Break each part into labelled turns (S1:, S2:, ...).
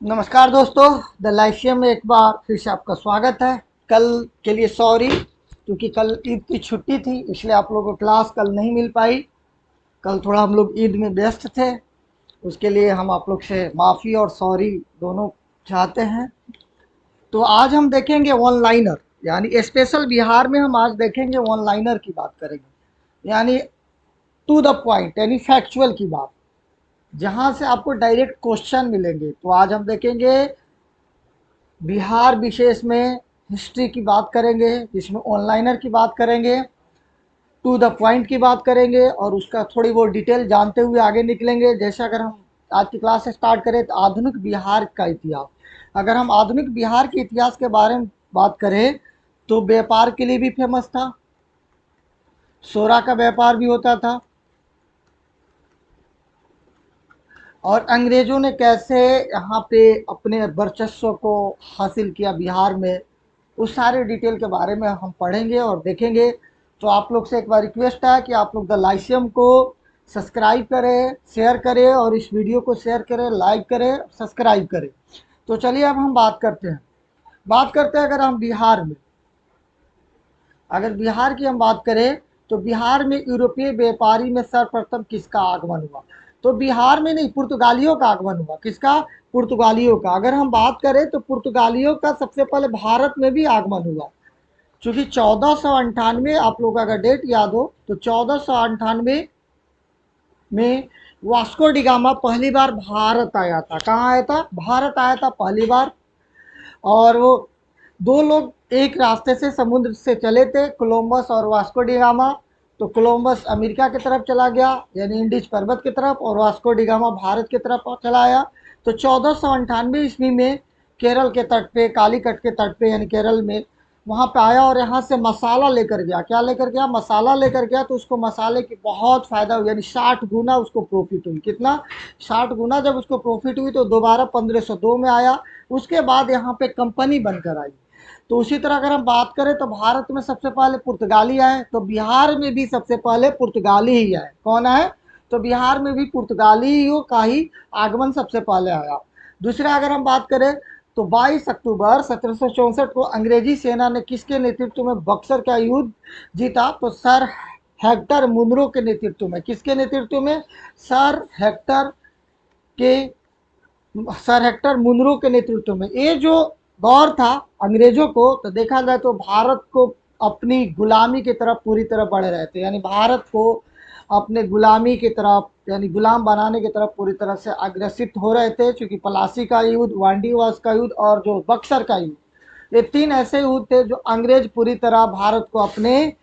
S1: नमस्कार दोस्तों। The Lyceum में एक बार फिर से आपका स्वागत है। कल के लिए सॉरी, क्योंकि कल ईद की छुट्टी थी, इसलिए आप लोगों को क्लास कल नहीं मिल पाई। कल थोड़ा हम लोग ईद में व्यस्त थे, उसके लिए हम आप लोग से माफ़ी और सॉरी दोनों चाहते हैं। तो आज हम देखेंगे वन लाइनर, यानी स्पेशल बिहार में हम आज देखेंगे वन लाइनर की बात करेंगे, यानी टू द पॉइंट, यानी फैक्चुअल की बात, जहाँ से आपको डायरेक्ट क्वेश्चन मिलेंगे। तो आज हम देखेंगे बिहार विशेष में हिस्ट्री की बात करेंगे, जिसमें ऑनलाइनर की बात करेंगे, टू द पॉइंट की बात करेंगे और उसका थोड़ी बहुत डिटेल जानते हुए आगे निकलेंगे। जैसे अगर हम आज की क्लास से स्टार्ट करें तो आधुनिक बिहार का इतिहास। अगर हम आधुनिक बिहार के इतिहास के बारे में बात करें तो व्यापार के लिए भी फेमस था, सोरा का व्यापार भी होता था, और अंग्रेज़ों ने कैसे यहाँ पे अपने वर्चस्व को हासिल किया बिहार में, उस सारे डिटेल के बारे में हम पढ़ेंगे और देखेंगे। तो आप लोग से एक बार रिक्वेस्ट है कि आप लोग द लाइसियम को सब्सक्राइब करें, शेयर करें, और इस वीडियो को शेयर करें, लाइक करें, सब्सक्राइब करें। तो चलिए अब हम बात करते हैं अगर हम बिहार में, अगर बिहार की हम बात करें तो बिहार में यूरोपीय व्यापारी में सर्वप्रथम किसका आगमन हुआ? तो बिहार में नहीं, पुर्तगालियों का आगमन हुआ। किसका? पुर्तगालियों का। अगर हम बात करें तो पुर्तगालियों का सबसे पहले भारत में भी आगमन हुआ, क्योंकि 1498, आप लोग का अगर डेट याद हो तो 1498 में वास्को डिगामा पहली बार भारत आया था। कहाँ आया था? भारत आया था पहली बार। और वो दो लोग एक रास्ते से समुद्र से चले थे, कोलंबस और वास्को डिगामा। तो कोलंबस अमेरिका की तरफ चला गया, यानी इंडीज पर्वत की तरफ, और वास्को डिगामा भारत की तरफ चला आया। तो 1498 ईस्वी में केरल के तट पे, कालीकट के तट पे, यानी केरल में, वहाँ पे आया और यहाँ से मसाला लेकर गया। क्या लेकर गया? मसाला लेकर गया। तो उसको मसाले की बहुत फ़ायदा हुई, यानी 60 गुना उसको प्रॉफिट हुई। कितना? 60 गुना जब उसको प्रॉफिट हुई तो दोबारा 1502 में आया। उसके बाद यहाँ पे कंपनी बनकर आई। तो उसी तरह अगर हम बात करें तो भारत में सबसे पहले पुर्तगाली आए, तो बिहार में भी सबसे पहले पुर्तगाली ही आए। कौन आए? तो बिहार में भी पुर्तगालियों का ही आगमन सबसे पहले आया। दूसरा अगर हम बात करें तो 22 अक्टूबर 1764 को अंग्रेजी सेना ने किसके नेतृत्व में बक्सर का युद्ध जीता? तो सर हेक्टर मुनरो के नेतृत्व में। किसके नेतृत्व में? सर हेक्टर के सर हेक्टर मुनरो के नेतृत्व में। ये जो दौर था अंग्रेजों को, तो देखा जाए तो भारत को अपनी गुलामी की तरफ पूरी तरह बढ़ रहे थे, यानी भारत को अपने गुलामी की तरफ, यानी गुलाम बनाने की तरफ पूरी तरह से अग्रसित हो रहे थे। क्योंकि पलासी का युद्ध, वांडीवास का युद्ध और जो बक्सर का युद्ध, ये तीन ऐसे युद्ध थे जो अंग्रेज पूरी तरह भारत को अपने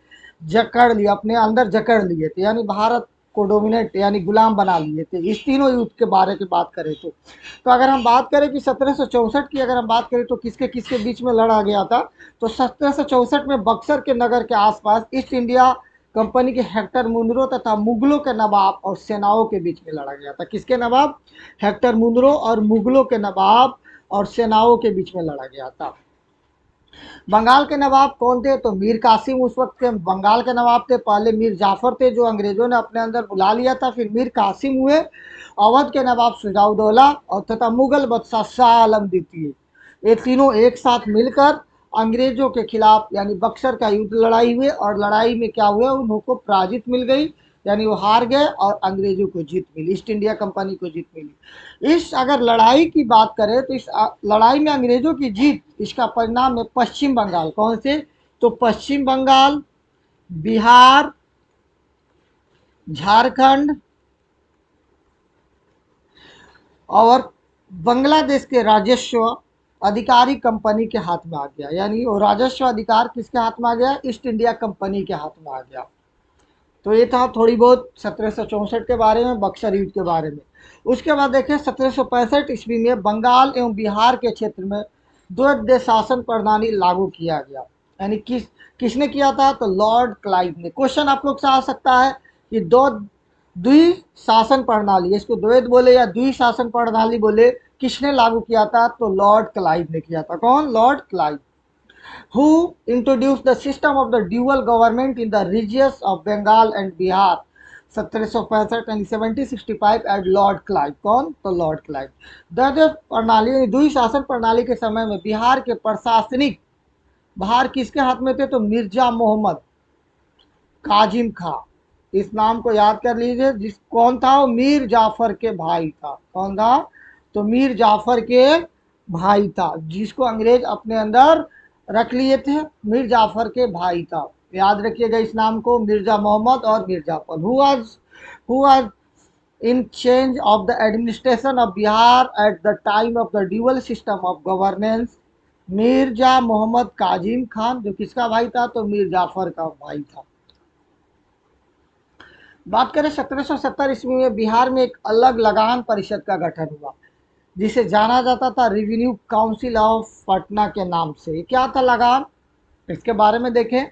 S1: जकड़ लिया, अपने अंदर जकड़ लिए थे, यानी भारत को डोमिनेट, यानी गुलाम बना लिए थे। इस तीनों युद्ध के बारे की बात करें तो अगर हम बात करें कि 1764 की अगर हम बात करें तो किसके किसके बीच में लड़ा गया था? तो 1764 में बक्सर के नगर के आसपास ईस्ट इंडिया कंपनी के हेक्टर मुनरो तथा मुगलों के नवाब और सेनाओं के बीच में लड़ा गया था। किसके नवाब? हेक्टर मुनरो और मुगलों के नवाब और सेनाओं के बीच में लड़ा गया था। बंगाल के नवाब कौन थे? तो मीर कासिम उस वक्त के बंगाल के नवाब थे। पहले मीर जाफर थे, जो अंग्रेजों ने अपने अंदर बुला लिया था, फिर मीर कासिम हुए। अवध के नवाब सुजाउद्दौला और तथा मुगल बादशाह शाह आलम द्वितीय, ये तीनों एक साथ मिलकर अंग्रेजों के खिलाफ, यानी बक्सर का युद्ध लड़ाई हुए, और लड़ाई में क्या हुआ? उनको पराजित मिल गई, यानी वो हार गए और अंग्रेजों को जीत मिली, ईस्ट इंडिया कंपनी को जीत मिली। इस अगर लड़ाई की बात करें तो इस लड़ाई में अंग्रेजों की जीत, इसका परिणाम है पश्चिम बंगाल। कौन से? तो पश्चिम बंगाल, बिहार, झारखंड और बांग्लादेश के राजस्व अधिकारी कंपनी के हाथ में आ गया। यानी वो राजस्व अधिकार किसके हाथ में आ गया? ईस्ट इंडिया कंपनी के हाथ में आ गया। तो ये था थोड़ी बहुत 1764 के बारे में, बक्सर युद्ध के बारे में। उसके बाद देखें 1765 ईस्वी में बंगाल एवं बिहार के क्षेत्र में द्वैध शासन प्रणाली लागू किया गया। यानी किसने किया था? तो लॉर्ड क्लाइव ने। क्वेश्चन आप लोग से आ सकता है कि दो द्वि शासन प्रणाली, इसको द्वैध बोले या द्वि शासन प्रणाली बोले, किसने लागू किया था? तो लॉर्ड क्लाइव ने किया था। कौन? Lord Clive. Who introduced the system of the dual government in the regions of Bengal and Bihar? 1765 यानी 1765 एट लॉर्ड क्लाइव। कौन? तो लॉर्ड क्लाइव। द्वैध प्रणाली यानी द्वि शासन प्रणाली के समय में बिहार के प्रशासनिक भार किसके हाथ में थे? तो मिर्जा मोहम्मद काजिम खां। इस नाम को याद कर लीजिए। जिस कौन था? वो मीर जाफर के भाई था। कौन था? तो मीर जाफर के भाई था, जिसको अंग्रेज अपने अंदर रख लिए थे। मीर जाफर के भाई था। याद रखिएगा इस नाम को, मिर्जा मोहम्मद और Mir Jafar. Who was in change of the administration of Bihar at the time of the dual system of governance? Mirza Mohammad Kazim Khan, जो किसका भाई था? तो मीर जाफर का भाई था। बात करें 1770 ईस्वी में बिहार में एक अलग लगान परिषद का गठन हुआ, जिसे जाना जाता था रेवेन्यू काउंसिल ऑफ पटना के नाम से। क्या था लगान? इसके बारे में देखें।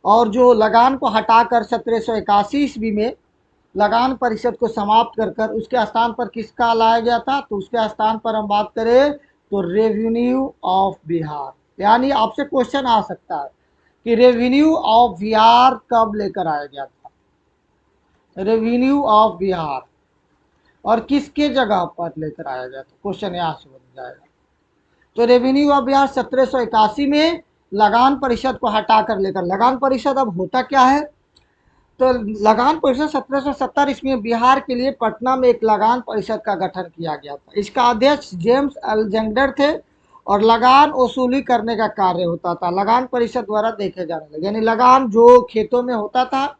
S1: और जो लगान को हटाकर 1781 ईस्वी में लगान परिषद को समाप्त कर उसके स्थान पर किसका लाया गया था? तो उसके स्थान पर हम बात करें तो रेवेन्यू ऑफ बिहार। यानी आपसे क्वेश्चन आ सकता है कि रेवेन्यू ऑफ बिहार कब लेकर आया गया था? रेवेन्यू ऑफ बिहार और किसके जगह पर लेकर आया गया था? क्वेश्चन यहाँ से बन जाएगा। तो रेवेन्यू ऑफ बिहार 1781 में लगान परिषद को हटाकर लेकर, लगान परिषद अब होता क्या है? तो लगान परिषद 1770 ईस्वी में बिहार के लिए पटना में एक लगान परिषद का गठन किया गया था। इसका अध्यक्ष जेम्स अलेक्जेंडर थे और लगान वसूली करने का कार्य होता था। लगान परिषद द्वारा देखे जाने लगे, यानी लगान जो खेतों में होता था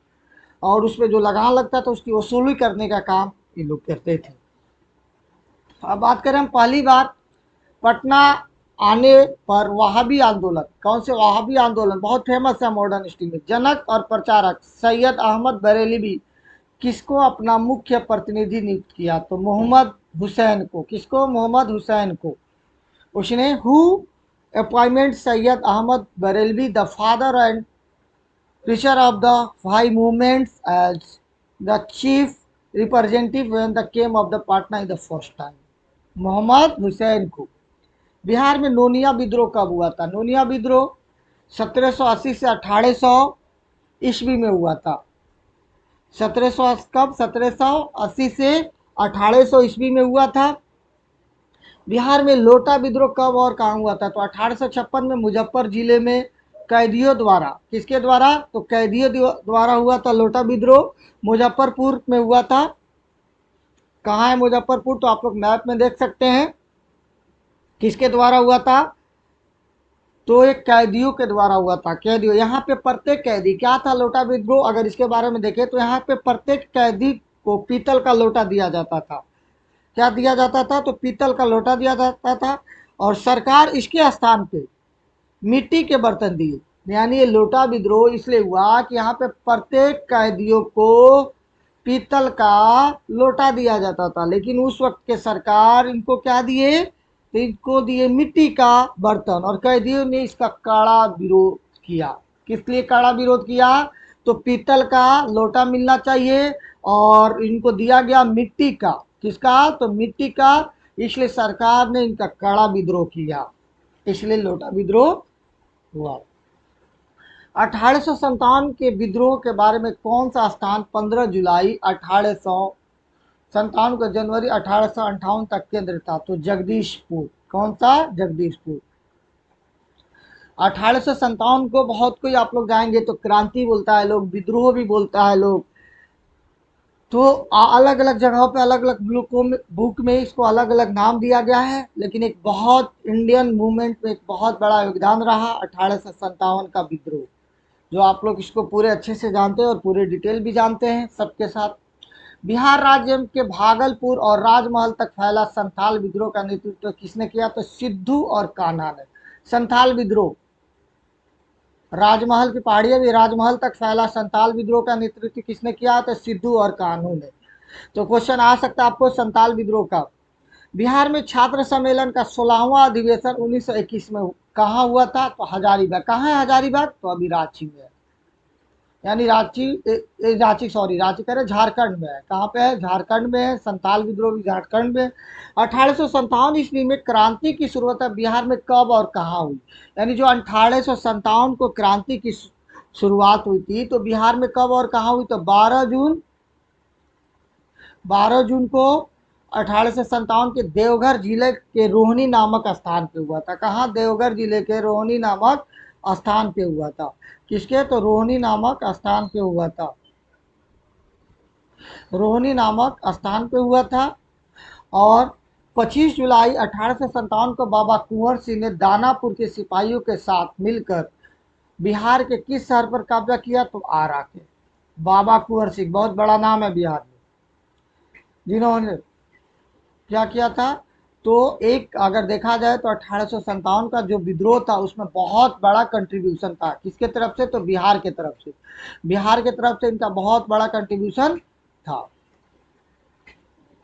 S1: और उसमें जो लगान लगता था उसकी वसूली करने का काम ये लोग करते थे। अब बात करें हम पहली बार पटना आने पर वहाबी आंदोलन। कौन से वहाबी आंदोलन? बहुत फेमस है मॉडर्न हिस्ट्री में। जनक और प्रचारक सैयद अहमद बरेलवी किसको अपना मुख्य प्रतिनिधि नियुक्त किया? तो मोहम्मद हुसैन को। किसको? मोहम्मद हुसैन को। उसने who appointment Syed Ahmad Barelvi the father and preacher of the five movements as the chief representative when the came of the Patna in the first time? Mohammad Hussain को। बिहार में नोनिया विद्रोह कब हुआ था? नोनिया विद्रोह 1780 से 1800 ईस्वी में हुआ था। 1700 कब? 1780 से 1800 ईस्वी में हुआ था। बिहार में लोटा विद्रोह कब और कहाँ हुआ था? तो 1856 में मुजफ्फर जिले में कैदियों द्वारा। किसके द्वारा? तो कैदियों द्वारा हुआ था लोटा विद्रोह। मुजफ्फरपुर में हुआ था। कहाँ है मुजफ्फरपुर? तो आप लोग मैप में देख सकते हैं। किसके द्वारा हुआ था? तो एक कैदियों के द्वारा हुआ था। कैदियों, यहाँ पे प्रत्येक कैदी, क्या था लोटा विद्रोह? अगर इसके बारे में देखें तो यहाँ पे प्रत्येक कैदी को पीतल का लोटा दिया जाता था। क्या दिया जाता था? तो पीतल का लोटा दिया जाता था और सरकार इसके स्थान पे मिट्टी के बर्तन दिए। यानी ये लोटा विद्रोह इसलिए हुआ कि यहाँ पे प्रत्येक कैदियों को पीतल का लोटा दिया जाता था, लेकिन उस वक्त के सरकार इनको क्या दिए? तो इनको दिए मिट्टी का बर्तन और कैदियों ने इसका कड़ा विरोध किया। किस लिए कड़ा विरोध किया? तो पीतल का लोटा मिलना चाहिए और इनको दिया गया मिट्टी का। किसका? तो मिट्टी का। इसलिए सरकार ने इनका कड़ा विद्रोह किया, इसलिए लोटा विद्रोह हुआ। 1857 के विद्रोह के बारे में कौन सा स्थान 15 जुलाई 1857 को जनवरी 1858 तक केंद्र था? तो जगदीशपुर। कौन सा? जगदीशपुर। 1857 को बहुत कोई आप लोग जाएंगे तो क्रांति बोलता है लोग, विद्रोह भी बोलता है लोग। तो अलग अलग जगहों पे अलग अलग बुक में इसको अलग अलग नाम दिया गया है, लेकिन एक बहुत इंडियन मूवमेंट में एक बहुत बड़ा योगदान रहा 1857 का विद्रोह, जो आप लोग इसको पूरे अच्छे से जानते हैं और पूरे डिटेल भी जानते हैं सबके साथ। बिहार राज्य के भागलपुर और राजमहल तक फैला संथाल विद्रोह का नेतृत्व किसने किया? तो सिद्धू और कान्हा ने। संथाल विद्रोह, राजमहल की पहाड़ियों में राजमहल तक फैला संथाल विद्रोह का नेतृत्व किसने किया? तो सिद्धू और कान्हू ने। तो क्वेश्चन आ सकता है आपको संथाल विद्रोह का। बिहार में छात्र सम्मेलन का 16वां अधिवेशन 1921 में कहाँ हुआ था? तो हजारीबाग। कहाँ है हजारीबाग? तो अभी रांची में है। यानी रांची कह रहे झारखंड में है। कहाँ पे है? झारखंड में है। संथाल विद्रोह भी झारखंड में। 1857 ईस्वी में क्रांति की शुरुआत बिहार में कब और कहाँ हुई? यानी जो 1857 को क्रांति की शुरुआत हुई थी तो बिहार में कब और कहाँ हुई? तो 12 जून 12 जून को 1857 के देवघर जिले के रोहिणी नामक स्थान पे हुआ था। कहाँ? देवघर जिले के रोहिणी नामक स्थान पे हुआ था। किसके? तो रोहिणी नामक स्थान पे हुआ था। रोहिणी नामक स्थान पे हुआ था। और 25 जुलाई 1857 को बाबा कुंवर सिंह ने दानापुर के सिपाहियों के साथ मिलकर बिहार के किस शहर पर कब्जा किया? तो आरा के। बाबा कुंवर सिंह बहुत बड़ा नाम है बिहार में, जिन्होंने क्या किया था? तो एक अगर देखा जाए तो 1857 का जो विद्रोह था उसमें बहुत बड़ा कंट्रीब्यूशन था। किसके तरफ से? तो बिहार के तरफ से। बिहार के तरफ से इनका बहुत बड़ा कंट्रीब्यूशन था।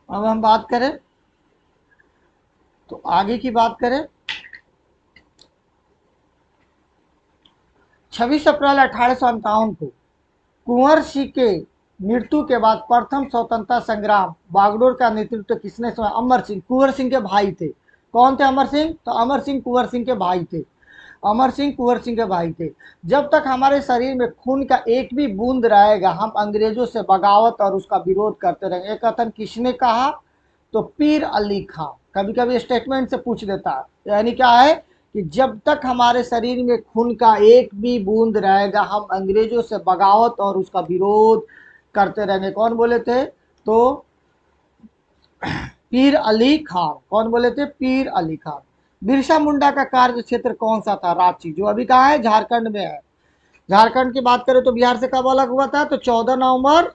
S1: अब हम बात करें तो आगे की बात करें, 26 अप्रैल 1857 को कुंवर सिंह के मृत्यु के बाद प्रथम स्वतंत्रता संग्राम बागडोर का नेतृत्व किसने किया? अमर सिंह। कुंवर सिंह के भाई थे। कौन थे अमर सिंह? तो अमर सिंह कुंवर सिंह के भाई थे। अमर सिंह कुंवर सिंह के भाई थे। जब तक हमारे शरीर में खून का एक भी बूंद रहेगा हम अंग्रेजों से बगावत और उसका विरोध करते रहेंगे। एक कथन किसने कहा? तो पीर अली खां। कभी कभी स्टेटमेंट से पूछ देता है, यानी क्या है कि जब तक हमारे शरीर में खून का एक भी बूंद रहेगा हम अंग्रेजों से बगावत और उसका विरोध करते रहेंगे। कौन बोले थे? तो पीर अली खान। कौन बोले थे? पीर अली खान। बिरसा मुंडा का कार्य क्षेत्र कौन सा था? रांची, जो अभी कहाँ है? झारखंड में है। झारखंड की बात करें तो बिहार से कब अलग हुआ था? तो 14 नवंबर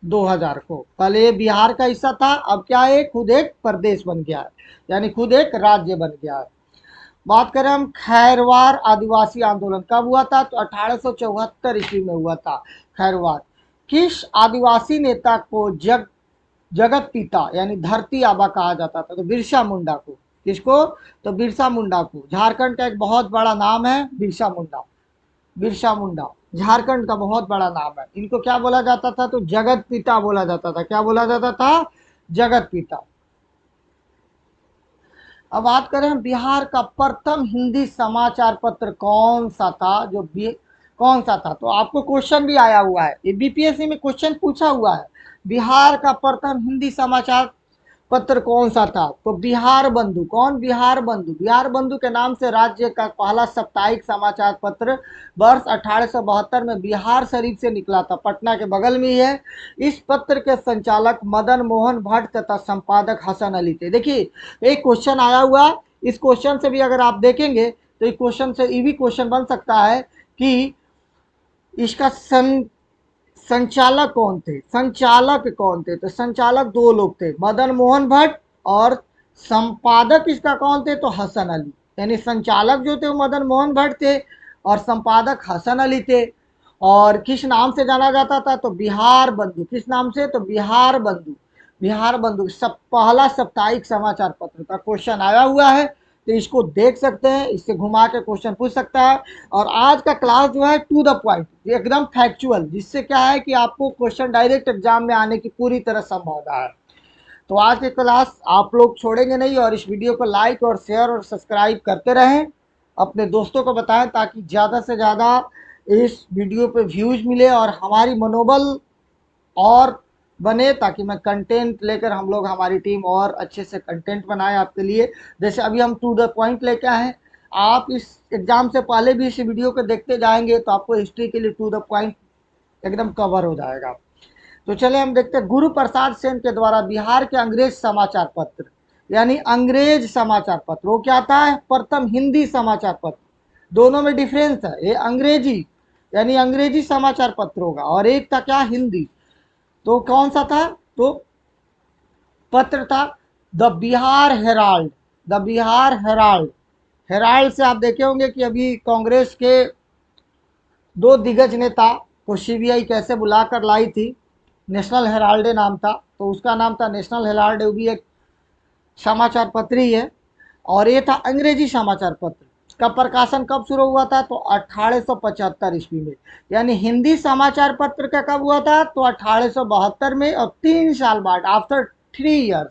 S1: 2000 को। पहले ये बिहार का हिस्सा था, अब क्या है? खुद एक प्रदेश बन गया है, यानी खुद एक राज्य बन गया है। बात करें हम खैरवार आदिवासी आंदोलन कब हुआ था? तो 1874 ईस्वी में हुआ था खैरवार। किस आदिवासी नेता को जगत पिता यानी धरती आबा कहा जाता था? तो बिरसा मुंडा को। किसको? तो बिरसा मुंडा को। झारखंड का एक बहुत बड़ा नाम है बिरसा मुंडा। बिरसा मुंडा झारखंड का बहुत बड़ा नाम है। इनको क्या बोला जाता था? तो जगत पिता बोला जाता था। क्या बोला जाता था? जगत पिता। अब बात करें हम बिहार का प्रथम हिंदी समाचार पत्र कौन सा था? कौन सा था? तो आपको क्वेश्चन भी आया हुआ है, ये बीपीएससी में क्वेश्चन पूछा हुआ है। बिहार का प्रथम हिंदी समाचार पत्र कौन सा था? तो बिहार बंधु। कौन? बिहार बंधु। बिहार बंधु के नाम से राज्य का पहला साप्ताहिक समाचार पत्र वर्ष 1872 में बिहार शरीफ से निकला था, पटना के बगल में ही है। इस पत्र के संचालक मदन मोहन भट्ट तथा संपादक हसन अली थे। देखिए एक क्वेश्चन आया हुआ, इस क्वेश्चन से भी अगर आप देखेंगे तो इस क्वेश्चन से ये भी क्वेश्चन बन सकता है कि इसका संचालक कौन थे? संचालक कौन थे? तो संचालक दो लोग थे, मदन मोहन भट्ट, और संपादक इसका कौन थे? तो हसन अली। यानी संचालक जो थे वो मदन मोहन भट्ट थे और संपादक हसन अली थे। और किस नाम से जाना जाता था? तो बिहार बंधु। किस नाम से? तो बिहार बंधु। बिहार बंधु सब पहला साप्ताहिक समाचार पत्र का क्वेश्चन आया हुआ है, तो इसको देख सकते हैं, इससे घुमा के क्वेश्चन पूछ सकता है। और आज का क्लास जो है टू द पॉइंट, एकदम फैक्चुअल, जिससे क्या है कि आपको क्वेश्चन डायरेक्ट एग्जाम में आने की पूरी तरह संभावना है। तो आज की क्लास आप लोग छोड़ेंगे नहीं और इस वीडियो को लाइक और शेयर और सब्सक्राइब करते रहें, अपने दोस्तों को बताएं ताकि ज़्यादा से ज़्यादा इस वीडियो पे व्यूज़ मिले और हमारी मनोबल और बने, ताकि मैं कंटेंट लेकर हम लोग हमारी टीम और अच्छे से कंटेंट बनाए आपके लिए। जैसे अभी हम टू द पॉइंट लेके आए हैं, आप इस एग्ज़ाम से पहले भी इस वीडियो को देखते जाएंगे तो आपको हिस्ट्री के लिए टू द पॉइंट एकदम कवर हो जाएगा। तो चले हम देखते हैं, गुरु प्रसाद सेन के द्वारा बिहार के अंग्रेज समाचार पत्र, यानी अंग्रेज समाचार पत्र, वो क्या था? प्रथम हिंदी समाचार पत्र। दोनों में डिफरेंस है, ये अंग्रेजी यानी अंग्रेजी समाचार पत्र होगा और एक था क्या? हिंदी। तो कौन सा था? तो पत्र था the Bihar Herald. The Bihar Herald. Herald से आप देखे होंगे कि अभी कांग्रेस के दो दिग्गज नेता को सीबीआई कैसे बुलाकर लाई थी। नेशनल हेराल्ड नाम था, तो उसका नाम था नेशनल हेराल्ड, वो भी एक समाचार पत्र ही है। और ये था अंग्रेजी समाचार पत्र। का प्रकाशन कब शुरू हुआ था? तो 1875 ईस्वी में। यानी हिंदी समाचार पत्र का कब हुआ था? तो 1872 में, और 3 साल बाद, आफ्टर 3 ईयर्स,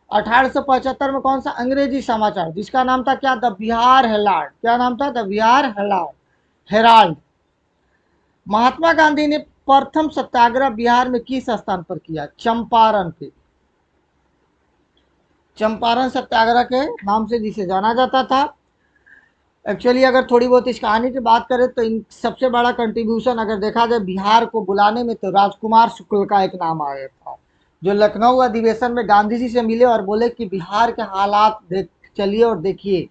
S1: 1875 में कौन सा? अंग्रेजी समाचार, जिसका नाम था क्या? The Bihar Herald. क्या नाम था? The Bihar Herald. Herald. Mahatma Gandhi ने प्रथम सत्याग्रह बिहार में किस स्थान पर किया? चंपारण पे। चंपारण सत्याग्रह के नाम से जिसे जाना जाता था। एक्चुअली अगर थोड़ी बहुत इस कहानी की बात करें तो इन सबसे बड़ा कंट्रीब्यूशन अगर देखा जाए बिहार को बुलाने में तो राजकुमार शुक्ल का एक नाम आया था, जो लखनऊ अधिवेशन में गांधी जी से मिले और बोले कि बिहार के हालात देख चलिए और देखिए।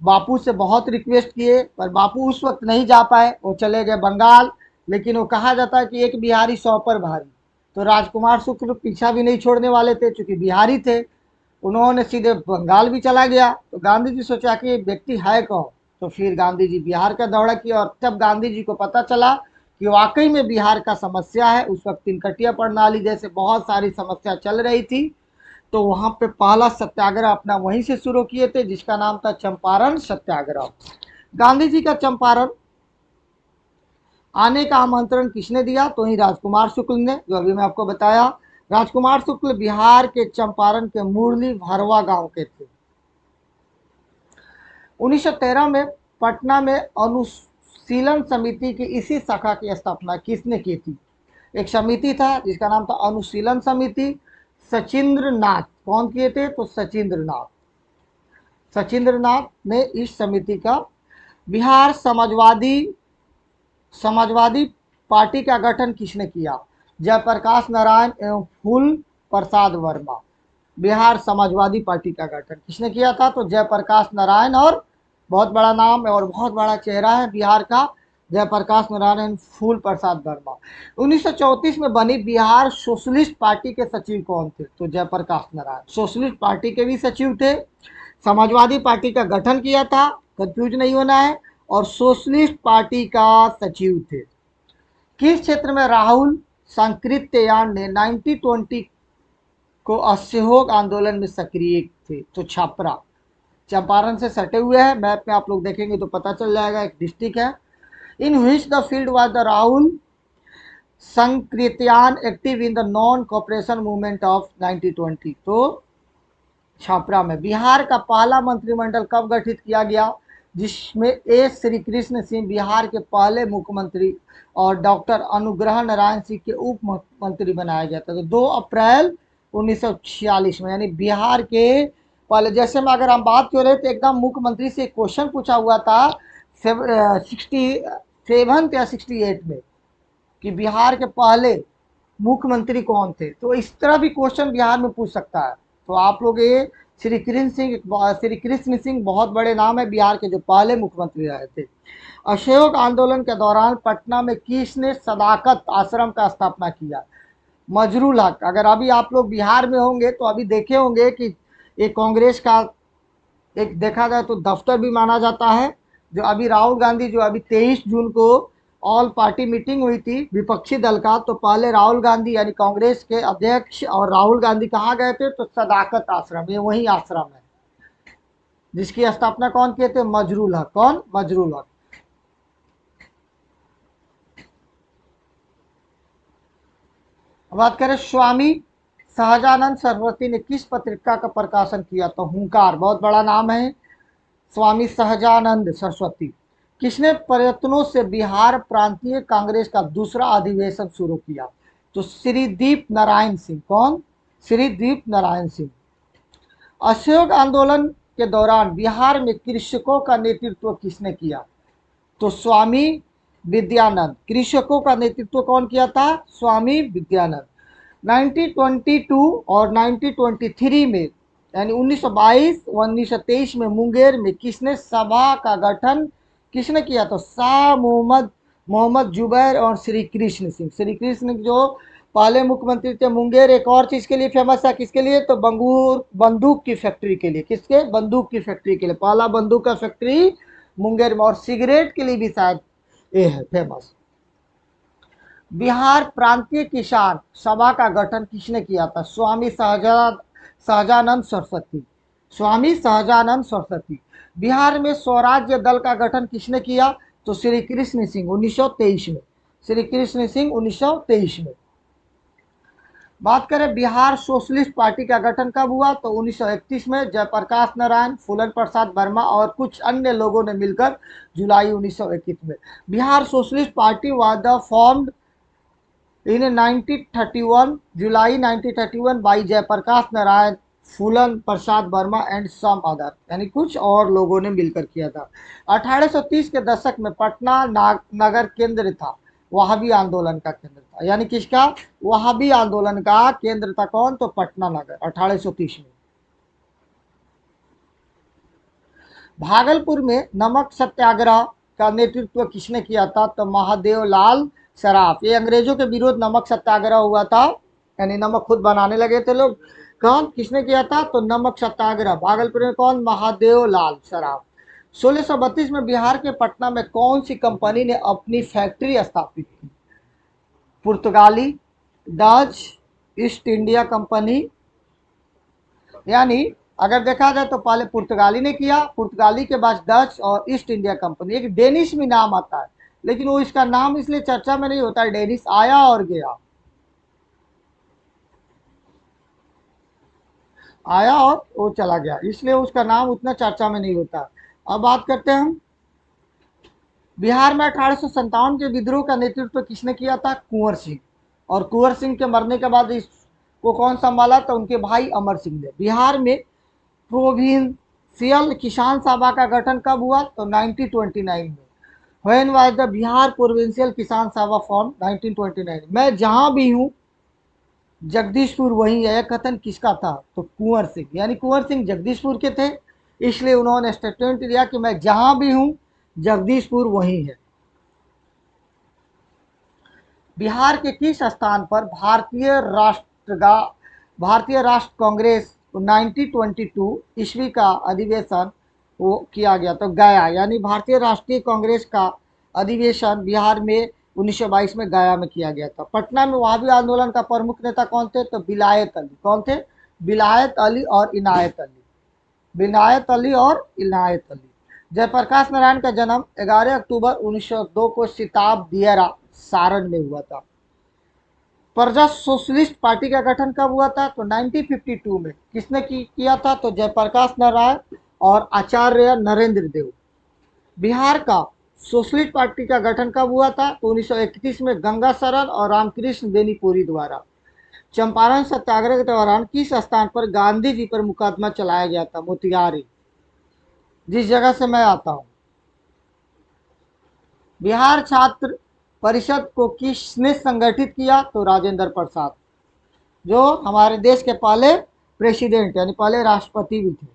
S1: बापू से बहुत रिक्वेस्ट किए पर बापू उस वक्त नहीं जा पाए, वो चले गए बंगाल। लेकिन वो कहा जाता है कि एक बिहारी 100 पर भारी, तो राजकुमार शुक्ल पीछा भी नहीं छोड़ने वाले थे, चूंकि बिहारी थे। उन्होंने सीधे बंगाल भी चला गया। तो गांधी जी सोचा कि ये व्यक्ति है कौन। तो फिर गांधी जी बिहार का दौरा किया और तब गांधी जी को पता चला कि वाकई में बिहार का समस्या है। उस वक्त तिनकटिया प्रणाली जैसे बहुत सारी समस्या चल रही थी। तो वहां पे पहला सत्याग्रह अपना वहीं से शुरू किए थे, जिसका नाम था चंपारण सत्याग्रह। गांधी जी का चंपारण आने का आमंत्रण किसने दिया? तो ही राजकुमार शुक्ल ने, जो अभी मैं आपको बताया। राजकुमार शुक्ल बिहार के चंपारण के मुरली भरवा गांव के थे। 1913 में पटना में अनुशीलन समिति की इसी शाखा की स्थापना किसने की थी? एक समिति था जिसका नाम था अनुशीलन समिति। सचिंद्र नाथ कौन किए थे? तो सचिंद्र नाथ। सचिंद्र नाथ ने इस समिति का बिहार समाजवादी पार्टी का गठन किसने किया? जयप्रकाश नारायण एवं फूल प्रसाद वर्मा। बिहार समाजवादी पार्टी का गठन किसने किया था? तो जयप्रकाश नारायण। और बहुत बड़ा नाम है और बहुत बड़ा चेहरा है बिहार का, जयप्रकाश नारायण फूल प्रसाद वर्मा। 1934 में बनी बिहार सोशलिस्ट पार्टी के सचिव कौन थे? तो जयप्रकाश नारायण सोशलिस्ट पार्टी के भी सचिव थे। समाजवादी पार्टी का गठन किया था, कंफ्यूज नहीं होना है, और सोशलिस्ट पार्टी का सचिव थे। किस क्षेत्र में राहुल सांकृत्यायन ने 1920 को असहयोग आंदोलन में सक्रिय थे? तो छापरा। चंपारण से सटे हुए हैं, मैप में आप लोग देखेंगे तो पता चल जाएगा, एक डिस्ट्रिक्ट है। In which the field was the Rahul Sankrityayan active in the non cooperation movement of 1920? तो छापरा में। बिहार का पहला मंत्रिमंडल कब गठित किया गया? जिसमें एस श्री कृष्ण सिंह बिहार के पहले मुख्यमंत्री और डॉक्टर अनुग्रह नारायण सिंह के उप मुख्यमंत्री बनाया गया था। तो 2 अप्रैल 1946 में, यानी बिहार के पहले। जैसे में अगर हम बात कर रहे थे एकदम मुख्यमंत्री से क्वेश्चन पूछा हुआ था 67 या 68 में कि बिहार के पहले मुख्यमंत्री कौन थे, तो इस तरह भी क्वेश्चन बिहार में पूछ सकता है। तो आप लोग ये श्री कृष्ण सिंह बहुत बड़े नाम है बिहार के, जो पहले मुख्यमंत्री रहे थे। असहयोग आंदोलन के दौरान पटना में किसने सदाकत आश्रम का स्थापना किया? मजरूल हक। अगर अभी आप लोग बिहार में होंगे तो अभी देखे होंगे कि एक कांग्रेस का एक देखा जाए तो दफ्तर भी माना जाता है। जो अभी राहुल गांधी, जो अभी 23 जून को ऑल पार्टी मीटिंग हुई थी विपक्षी दल का, तो पहले राहुल गांधी यानी कांग्रेस के अध्यक्ष और राहुल गांधी कहाँ गए थे? तो सदाकत आश्रम, ये वही आश्रम है जिसकी स्थापना कौन किए थे? मजरूल हक। कौन? मजरूल हक। बात करें स्वामी सहजानंद सरस्वती ने किस पत्रिका का प्रकाशन किया? तो हुंकार, बहुत बड़ा नाम है स्वामी सहजानंद सरस्वती। किसने प्रयत्नों से बिहार प्रांतीय कांग्रेस का दूसरा अधिवेशन शुरू किया? तो श्रीदीप नारायण सिंह। कौन? श्रीदीप नारायण सिंह। असहयोग आंदोलन के दौरान बिहार में कृषकों का नेतृत्व किसने किया? तो स्वामी विद्यानंद। कृषकों का नेतृत्व कौन किया था? स्वामी विद्यानंद। 1922 और 1923 में, यानी 1922 और 1923 में मुंगेर में किसने सभा का गठन किसने किया? तो शाह मोहम्मद जुबैर और श्री कृष्ण सिंह। श्री कृष्ण जो पहले मुख्यमंत्री थे। मुंगेर एक और चीज के लिए फेमस है, किसके लिए? तो बंदूक की फैक्ट्री के लिए। किसके? बंदूक की फैक्ट्री के लिए। पहला बंदूक का फैक्ट्री मुंगेर में, और सिगरेट के लिए भी शायद ये है फेमस। बिहार प्रांतीय किसान सभा का गठन किसने किया था? स्वामी सहजानंद सरस्वती। स्वामी सहजानंद सरस्वती। बिहार में स्वराज्य दल का गठन किसने किया? तो श्री कृष्ण सिंह 1923 में। श्री कृष्ण सिंह 1923 में। बात करें बिहार सोशलिस्ट पार्टी का गठन कब हुआ? तो 1931 में जयप्रकाश नारायण, फूलन प्रसाद वर्मा और कुछ अन्य लोगों ने मिलकर जुलाई 1921 में। Bihar socialist party was the formed in 1931 July 1931 by Jayaprakash Narayan Phulan Prasad Verma and some other, यानी कुछ और लोगों ने मिलकर किया था। 1830 के दशक में पटना नगर केंद्र था, वहाबी आंदोलन का केंद्र था। यानी किसका? वहाबी आंदोलन का केंद्र था। कौन? तो पटना नगर 1830 में। भागलपुर में नमक सत्याग्रह का नेतृत्व किसने किया था? तो महादेव लाल सराफ। ये अंग्रेजों के विरोध नमक सत्याग्रह हुआ था, यानी नमक खुद बनाने लगे थे लोग। कौन? किसने किया था? तो नमक सत्याग्रह भागलपुर में। कौन? महादेव लाल सराफ। 1632 में बिहार के पटना में कौन सी कंपनी ने अपनी फैक्ट्री स्थापित की? पुर्तगाली, डच, ईस्ट इंडिया कंपनी। यानी अगर देखा जाए तो पहले पुर्तगाली ने किया, पुर्तगाली के बाद डच और ईस्ट इंडिया कंपनी। एक डेनिश भी नाम आता है, लेकिन वो इसका नाम इसलिए चर्चा में नहीं होता है, डेनिश आया और गया, आया और वो चला गया, इसलिए उसका नाम उतना चर्चा में नहीं होता। अब बात करते हैं हम बिहार में 1857 के विद्रोह का नेतृत्व किसने किया था? कुंवर सिंह। और कुंवर सिंह के मरने के बाद इसको कौन संभाला? तो उनके भाई अमर सिंह ने। बिहार में प्रोविंशियल किसान सभा का गठन कब हुआ? तो 1929 में। When was the Bihar provincial किसान सभा फॉर्म? 1929। मैं जहां भी हूं जगदीशपुर वहीं है, यह कथन किसका था? तो कुंवर सिंह। यानी कुंवर सिंह जगदीशपुर के थे, इसलिए उन्होंने स्टेटमेंट दिया कि मैं जहां भी हूं जगदीशपुर वहीं है। बिहार के किस स्थान पर भारतीय राष्ट्र कांग्रेस 1922 ईस्वी का अधिवेशन वो किया गया? तो गया। यानी भारतीय राष्ट्रीय कांग्रेस का अधिवेशन बिहार में 1922 में गया में किया गया था। पटना में वहाबी आंदोलन का प्रमुख नेता कौन थे? तो विलायत अली। कौन थे? विलायत अली और इनायत अली। विनायत अली और इनायत अली। जयप्रकाश नारायण का जन्म 11 अक्टूबर 1902 को सिताब दियरा सारण में हुआ था। प्रजा सोशलिस्ट पार्टी का गठन कब हुआ था? तो 1952 में। किसने किया था? तो जयप्रकाश नारायण और आचार्य नरेंद्र देव। बिहार का सोशलिस्ट पार्टी का गठन कब हुआ था? तो 1931 में गंगा शरण और रामकृष्ण बेनीपुरी द्वारा। चंपारण सत्याग्रह के दौरान किस स्थान पर गांधी जी पर मुकदमा चलाया गया था? मोतिहारी, जिस जगह से मैं आता हूं। बिहार छात्र परिषद को किसने संगठित किया? तो राजेंद्र प्रसाद, जो हमारे देश के पहले प्रेसिडेंट यानी पहले राष्ट्रपति भी थे।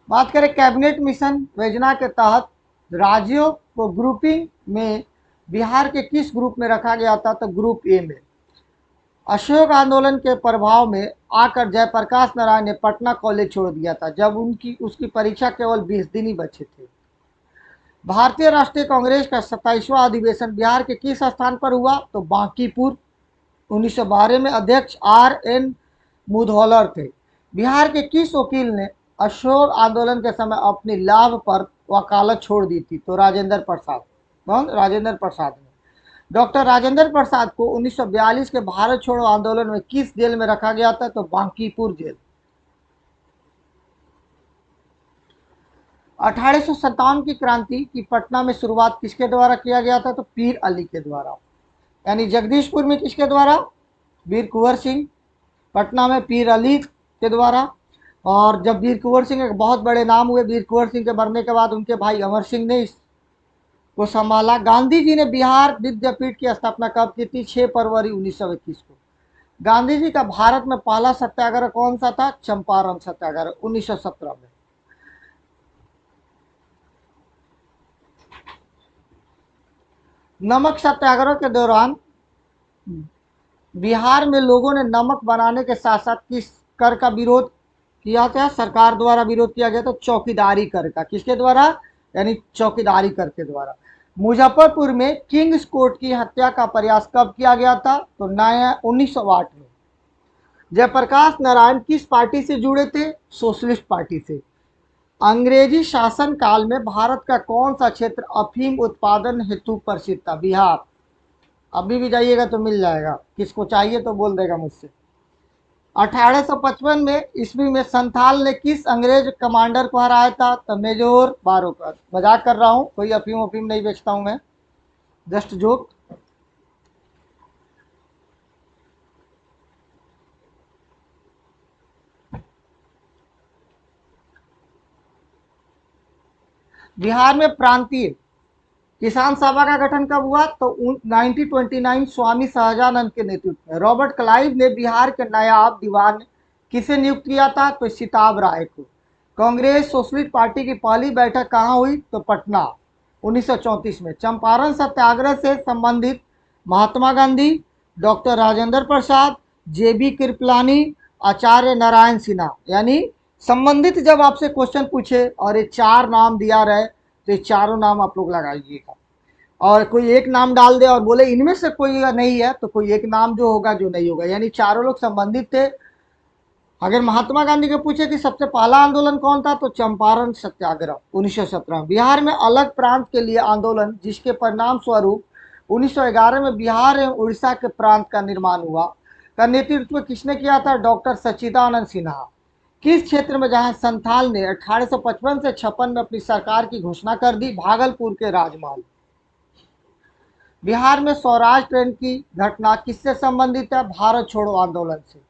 S1: बात करें कैबिनेट मिशन योजना के तहत राज्यों को ग्रुपिंग में बिहार के किस ग्रुप में रखा गया था? तो ग्रुप ए में। अशोक आंदोलन के प्रभाव में आकर जयप्रकाश नारायण ने पटना कॉलेज छोड़ दिया था, जब उसकी परीक्षा केवल 20 दिन ही बचे थे। भारतीय राष्ट्रीय कांग्रेस का 27वां अधिवेशन बिहार के किस स्थान पर हुआ? तो बांकीपुर। 1912 में अध्यक्ष RN मुधोलर थे। बिहार के किस वकील ने अशोक आंदोलन के समय अपनी लाभ पर वकालत छोड़ दी थी? तो राजेंद्र प्रसाद। कौन? राजेंद्र प्रसाद ने। डॉक्टर राजेंद्र प्रसाद को 1942 के भारत छोड़ो आंदोलन में किस जेल में रखा गया था? तो बांकीपुर जेल। 1857 की क्रांति की पटना में शुरुआत किसके द्वारा किया गया था? तो पीर अली के द्वारा। यानी जगदीशपुर में किसके द्वारा? वीर कुंवर सिंह। पटना में पीर अली के द्वारा। और जब वीर कुंवर सिंह एक बहुत बड़े नाम हुए, वीर कुंवर सिंह के मरने के बाद उनके भाई अमर सिंह ने इसको संभाला। गांधी जी ने बिहार विद्यापीठ की स्थापना कब की थी? 6 फरवरी 1921 को। गांधी जी का भारत में पहला सत्याग्रह कौन सा था? चंपारण सत्याग्रह 1917 में। नमक सत्याग्रह के दौरान बिहार में लोगों ने नमक बनाने के साथ साथ किस कर का विरोध किया था? सरकार द्वारा विरोध किया गया था चौकीदारी कर का। किसके द्वारा? यानी चौकीदारी कर के द्वारा। मुजफ्फरपुर में किंग्स कोर्ट की हत्या का प्रयास कब किया गया था? तो 1908 में। जयप्रकाश नारायण किस पार्टी से जुड़े थे? सोशलिस्ट पार्टी से। अंग्रेजी शासन काल में भारत का कौन सा क्षेत्र अफीम उत्पादन हेतु प्रसिद्ध था? बिहार। अभी भी जाइएगा तो मिल जाएगा, किसको चाहिए तो बोल देगा मुझसे। 1855 में ईस्वी में संथाल ने किस अंग्रेज कमांडर को हराया था? तो मेजर बारोकर। मजाक कर रहा हूँ, कोई अफीम नहीं बेचता हूँ मैं, जस्ट जोक। बिहार में प्रांतीय किसान सभा का गठन कब हुआ? तो 1929 स्वामी शाहजानंद के नेतृत्व में। रॉबर्ट क्लाइव ने बिहार के नायब दीवान किसे नियुक्त किया था? तो सिताब राय को। कांग्रेस सोशलिस्ट पार्टी की पहली बैठक कहाँ हुई? तो पटना 1934 में। चंपारण सत्याग्रह से संबंधित महात्मा गांधी, डॉक्टर राजेंद्र प्रसाद, जेबी कृपलानी, आचार्य नारायण सिन्हा, यानी संबंधित जब आपसे क्वेश्चन पूछे और ये चार नाम दिया रहे तो ये चारों नाम आप लोग लगाइएगा। और कोई एक नाम डाल दे और बोले इनमें से कोई नहीं है, तो कोई एक नाम जो होगा जो नहीं होगा, यानी चारों लोग संबंधित थे। अगर महात्मा गांधी को पूछे कि सबसे पहला आंदोलन कौन था, तो चंपारण सत्याग्रह 1917। बिहार में अलग प्रांत के लिए आंदोलन, जिसके परिणाम स्वरूप 1911 में बिहार एवं उड़ीसा के प्रांत का निर्माण हुआ, का नेतृत्व किसने किया था? डॉक्टर सच्चिदानंद सिन्हा। किस क्षेत्र में जहां संथाल ने 1855 से 56 में अपनी सरकार की घोषणा कर दी? भागलपुर के राजमहल। बिहार में स्वराज ट्रेन की घटना किससे संबंधित है? भारत छोड़ो आंदोलन से।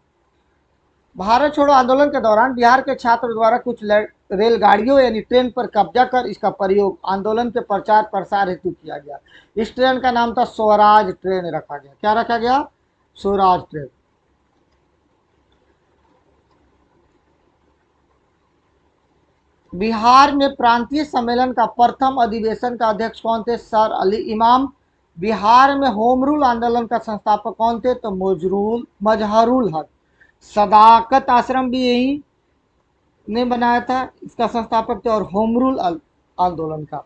S1: भारत छोड़ो आंदोलन के दौरान बिहार के छात्र द्वारा कुछ रेलगाड़ियों यानी ट्रेन पर कब्जा कर इसका प्रयोग आंदोलन के प्रचार प्रसार हेतु किया गया। इस ट्रेन का नाम था स्वराज ट्रेन रखा गया। क्या रखा गया? स्वराज ट्रेन। बिहार में प्रांतीय सम्मेलन का प्रथम अधिवेशन का अध्यक्ष कौन थे? सर अली इमाम। बिहार में होम रूल आंदोलन का संस्थापक कौन थे? तो मजहरुल हक। सदाकत आश्रम भी यही ने बनाया था, इसका संस्थापक थे। और होम रूल आंदोलन का,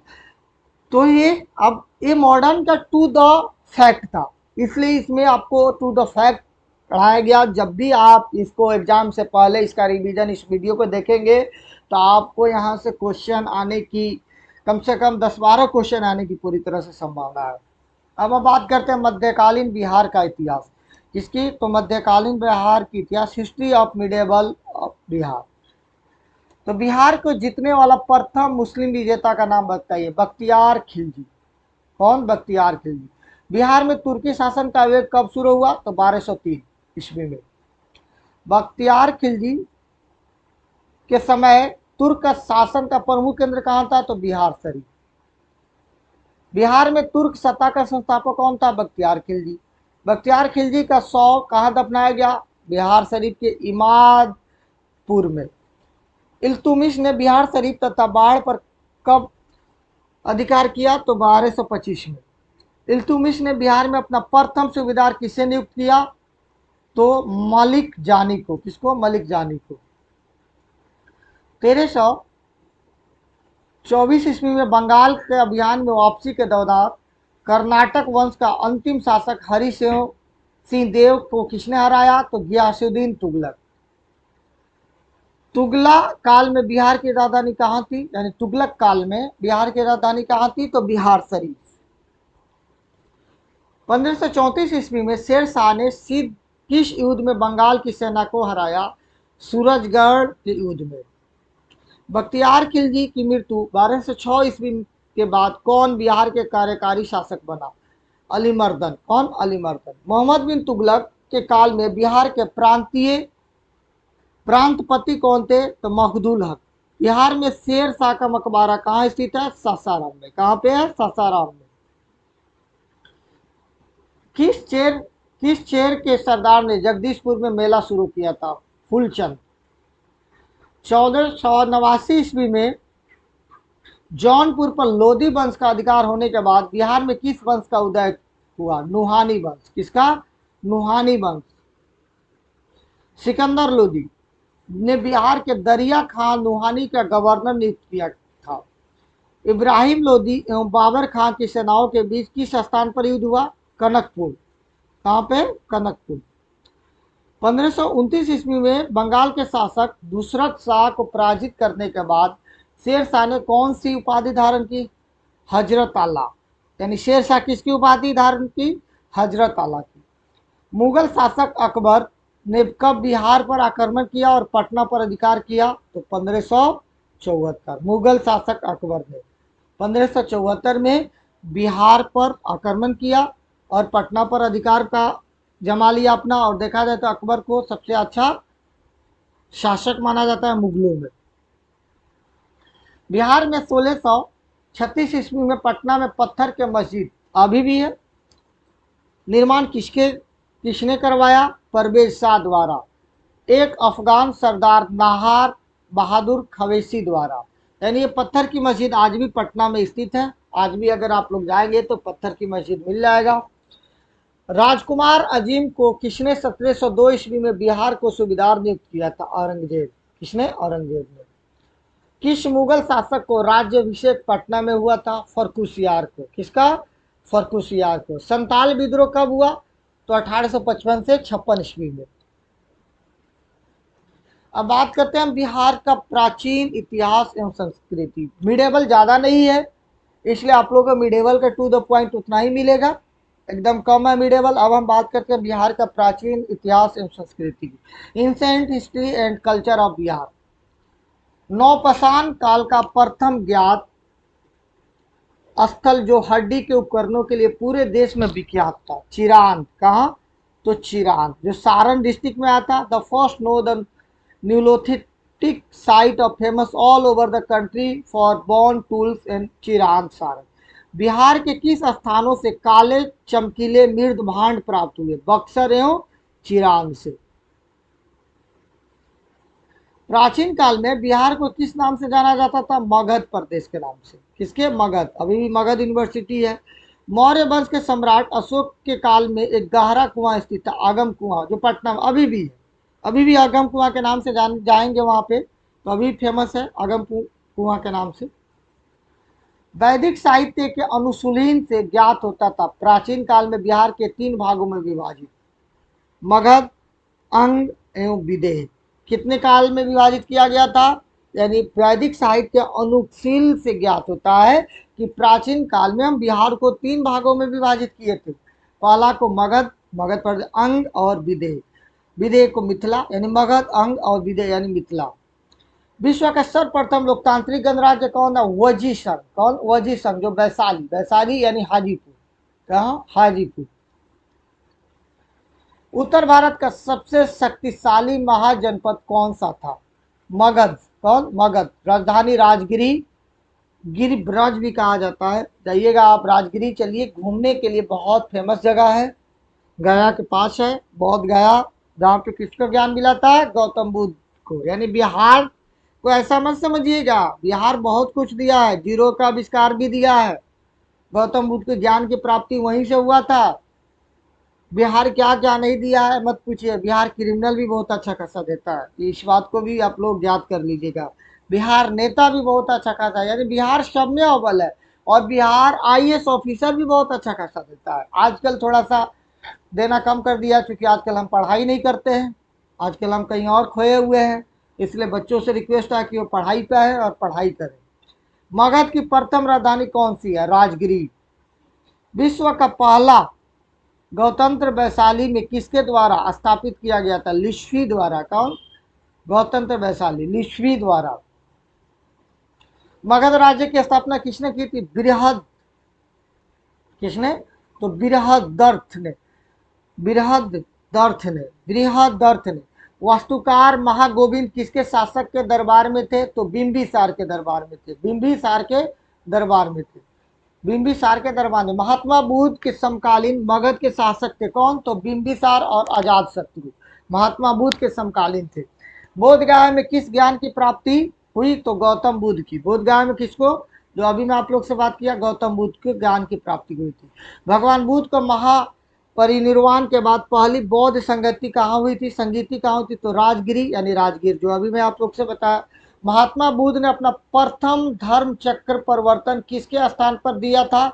S1: तो ये अब ये मॉडर्न का टू द फैक्ट था, इसलिए इसमें आपको टू द फैक्ट पढ़ाया गया। जब भी आप इसको एग्जाम से पहले इसका रिवीजन इस वीडियो को देखेंगे तो आपको यहाँ से क्वेश्चन आने की कम से कम 10-12 क्वेश्चन आने की पूरी तरह से संभावना है। अब हम बात करते हैं मध्यकालीन बिहार का इतिहास। किसकी? तो मध्यकालीन बिहार की इतिहास, history of medieval of Bihar. तो बिहार को जीतने वाला प्रथम मुस्लिम विजेता का नाम बताइए। बख्तियार खिलजी। कौन? बख्तियार खिलजी। बिहार में तुर्की शासन का वेग कब शुरू हुआ? तो 1203 ईस्वी में। बख्तियार खिलजी के समय तुर्क शासन का प्रमुख केंद्र कहाँ था? तो बिहार शरीफ। बिहार में तुर्क सत्ता का संस्थापक कौन था? बख्तियार खिलजी। बख्तियार खिलजी का शव कहाँ दफनाया गया? बिहार शरीफ के इमादपुर में। इल्तुमिश ने बिहार शरीफ तथा बाढ़ पर कब अधिकार किया? तो 1225 में। इल्तुमिश ने बिहार में अपना प्रथम सूबेदार किसे नियुक्त किया? तो मलिक जानी को। किसको? मलिक जानी को। 1324 ईस्वी में बंगाल के अभियान में वापसी के दौरान कर्नाटक वंश का अंतिम शासक हरि सिंह देव को किसने हराया? तो गियासुद्दीन तुगलक। तुगलक काल में बिहार की राजधानी कहाँ थी? यानी तुगलक काल में बिहार की राजधानी कहाँ थी? तो बिहार शरीफ। 1534 ईस्वी में शेर शाह ने सिद्ध किस युद्ध में बंगाल की सेना को हराया? सूरजगढ़ के युद्ध में। बख्तियार खिलजी की मृत्यु 1206 ईस्वी के बाद कौन बिहार के कार्यकारी शासक बना? अलीमर्दन। कौन? अलीमर्दन। मोहम्मद बिन तुगलक के काल में बिहार के प्रांतपति कौन थे? तो मखदूल हक। बिहार में शेर शाह का मकबरा कहाँ स्थित है? सासाराम में। कहाँ पे है? सासाराम में। किस शेर के सरदार ने जगदीशपुर में मेला शुरू किया था? फूलचंद। 1489 ईस्वी में जौनपुर पर लोधी वंश का अधिकार होने के बाद बिहार में किस वंश का उदय हुआ? नुहानी वंश। किसका? नुहानी वंश। सिकंदर लोधी ने बिहार के दरिया खान नुहानी का गवर्नर नियुक्त किया था। इब्राहिम लोधी एवं बाबर खान की सेनाओं के बीच किस स्थान पर युद्ध हुआ? कनकपुर। कहाँ पे? कनकपुर। 1529 ईस्वी में बंगाल के शासक दुशरथ शाह को पराजित करने के बाद शेर शाह ने कौन सी उपाधि धारण की? हजरत आला। यानी शेर शाह किसकी उपाधि धारण की? हजरत आला की। मुगल शासक अकबर ने कब बिहार पर आक्रमण किया और पटना पर अधिकार किया? तो 1574। मुगल शासक अकबर ने 1574 में बिहार पर आक्रमण किया और पटना पर अधिकार का जमा लिया अपना। और देखा जाए तो अकबर को सबसे अच्छा शासक माना जाता है मुगलों में। बिहार में 1600 36 ईस्वी में पटना में पत्थर के मस्जिद अभी भी है। निर्माण किसने करवाया? परवेज शाह द्वारा, एक अफगान सरदार नाहार बहादुर खवेसी द्वारा। यानी ये पत्थर की मस्जिद आज भी पटना में स्थित है। आज भी अगर आप लोग जाएंगे तो पत्थर की मस्जिद मिल जाएगा। राजकुमार अजीम को किसने 1702 ईस्वी में बिहार को सूबेदार नियुक्त किया था? औरंगजेब। किसने? औरंगजेब ने। किस मुगल शासक को राज्यभिषेक पटना में हुआ था? फर्रुखसियार को। किसका? फर्रुखसियार को। संताल विद्रोह कब हुआ? तो 1855 से 56 ईस्वी में। अब बात करते हैं हम बिहार का प्राचीन इतिहास एवं संस्कृति। मिडेवल ज्यादा नहीं है, इसलिए आप लोगों को मिडेवल का टू द पॉइंट उतना ही मिलेगा, एकदम कम है मिडेवल। अब हम बात करते हैं बिहार का प्राचीन इतिहास एवं संस्कृति की। Ancient history and culture of Bihar. नौपाषाण काल का प्रथम ज्ञात स्थल जो हड्डी के उपकरणों के लिए पूरे देश में विख्यात था, चिरान। कहाँ? तो चिरान, जो सारण डिस्ट्रिक्ट में आता। The first northern neolithic site of famous all over the country for bone tools and Chirand Saran. Bihar के किस स्थानों से काले चमकीले मृद भांड प्राप्त हुए? बक्सर एवं चिरान से। प्राचीन काल में बिहार को किस नाम से जाना जाता था? मगध प्रदेश के नाम से। किसके? मगध। अभी भी मगध यूनिवर्सिटी है। मौर्य वंश के सम्राट अशोक के काल में एक गहरा कुआं स्थित था, आगम कुआं, जो पटना में अभी भी है। अभी भी आगम कुआं के नाम से जाएंगे वहां पे, तो अभी फेमस है आगम कुआं के नाम से। वैदिक साहित्य के अनुशूलीन से ज्ञात होता था प्राचीन काल में बिहार के 3 भागों में विभाजित, मगध, अंग एवं विदेह। कितने काल में विभाजित किया गया था? यानी वैदिक साहित्य अनुशील से ज्ञात होता है कि प्राचीन काल में हम बिहार को 3 भागों में विभाजित किए थे। पहला को मगध, मगध पर अंग और विदेह। विदेह को मिथिला, यानी मगध, अंग और विदेह यानी मिथिला। विश्व का सर्वप्रथम लोकतांत्रिक गणराज्य कौन था? वजी संघ। कौन? वजी संघ, जो वैशाली, वैशाली यानी हाजीपुर। कहाँ? हाजीपुर। उत्तर भारत का सबसे शक्तिशाली महाजनपद कौन सा था? मगध। कौन? मगध। राजधानी राजगिरी, गिरिब्रज भी कहा जाता है। जाइएगा आप राजगिरी, चलिए घूमने के लिए, बहुत फेमस जगह है, गया के पास है, बौद्ध गया, जहाँ पे किसको ज्ञान मिला था? गौतम बुद्ध को। यानी बिहार को ऐसा मत समझिएगा, बिहार बहुत कुछ दिया है, जीरो का आविष्कार भी दिया है, गौतम बुद्ध के ज्ञान की प्राप्ति वहीं से हुआ था। बिहार क्या क्या नहीं दिया है मत पूछिए, बिहार क्रिमिनल भी बहुत अच्छा खासा देता है, इस बात को भी आप लोग याद कर लीजिएगा। बिहार नेता भी बहुत अच्छा खासा है, यानी बिहार सब में अव्वल है। और बिहार आईएएस ऑफिसर भी बहुत अच्छा खासा देता है। आजकल थोड़ा सा देना कम कर दिया, क्योंकि आजकल हम पढ़ाई नहीं करते हैं, आजकल हम कहीं और खोए हुए हैं। इसलिए बच्चों से रिक्वेस्ट है कि वो पढ़ाई पे है और पढ़ाई करें। मगध की प्रथम राजधानी कौन सी है? राजगिरी। विश्व का पहला गणतंत्र वैशाली में किसके द्वारा स्थापित किया गया था? लिच्छवी द्वारा। कौन? गणतंत्र वैशाली, लिच्छवी द्वारा। मगध राज्य की स्थापना किसने की थी? बृहद। किसने? तो बृहदर्थ ने, बृहदर्थ ने, बृहदर्थ ने। वास्तुकार महागोविंद किसके शासक के दरबार में थे? तो बिंबिसार के दरबार में थे, बिंबिसार के दरबार में थे, बिंबिसार के दरबार में। महात्मा बुद्ध के समकालीन मगध के शासक थे कौन? तो बिंबिसार और अजात शत्रु महात्मा बुद्ध के समकालीन थे। बोध गया में किस ज्ञान की प्राप्ति हुई? तो गौतम बुद्ध की। बोध गया में किसको? जो अभी मैं आप लोग से बात किया, गौतम बुद्ध के ज्ञान की प्राप्ति हुई थी। भगवान बुद्ध को महापरिनिर्वाण के बाद पहली बौद्ध संगति कहाँ हुई थी? संगीति कहाँ हुई थी? तो राजगिरी, यानी राजगीर, जो अभी मैं आप लोग से बताया। महात्मा बुद्ध ने अपना प्रथम धर्म चक्र परिवर्तन किसके स्थान पर दिया था?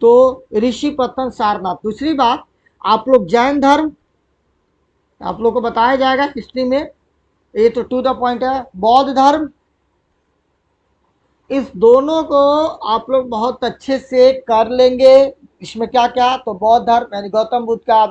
S1: तो ऋषिपतन सारनाथ। दूसरी बात, आप लोग जैन धर्म आप लोग को बताया जाएगा हिस्ट्री में, ये तो टू द पॉइंट है। बौद्ध धर्म, इस दोनों को आप लोग बहुत अच्छे से कर लेंगे। इसमें क्या क्या? तो बौद्ध धर्म, यानी गौतम बुद्ध का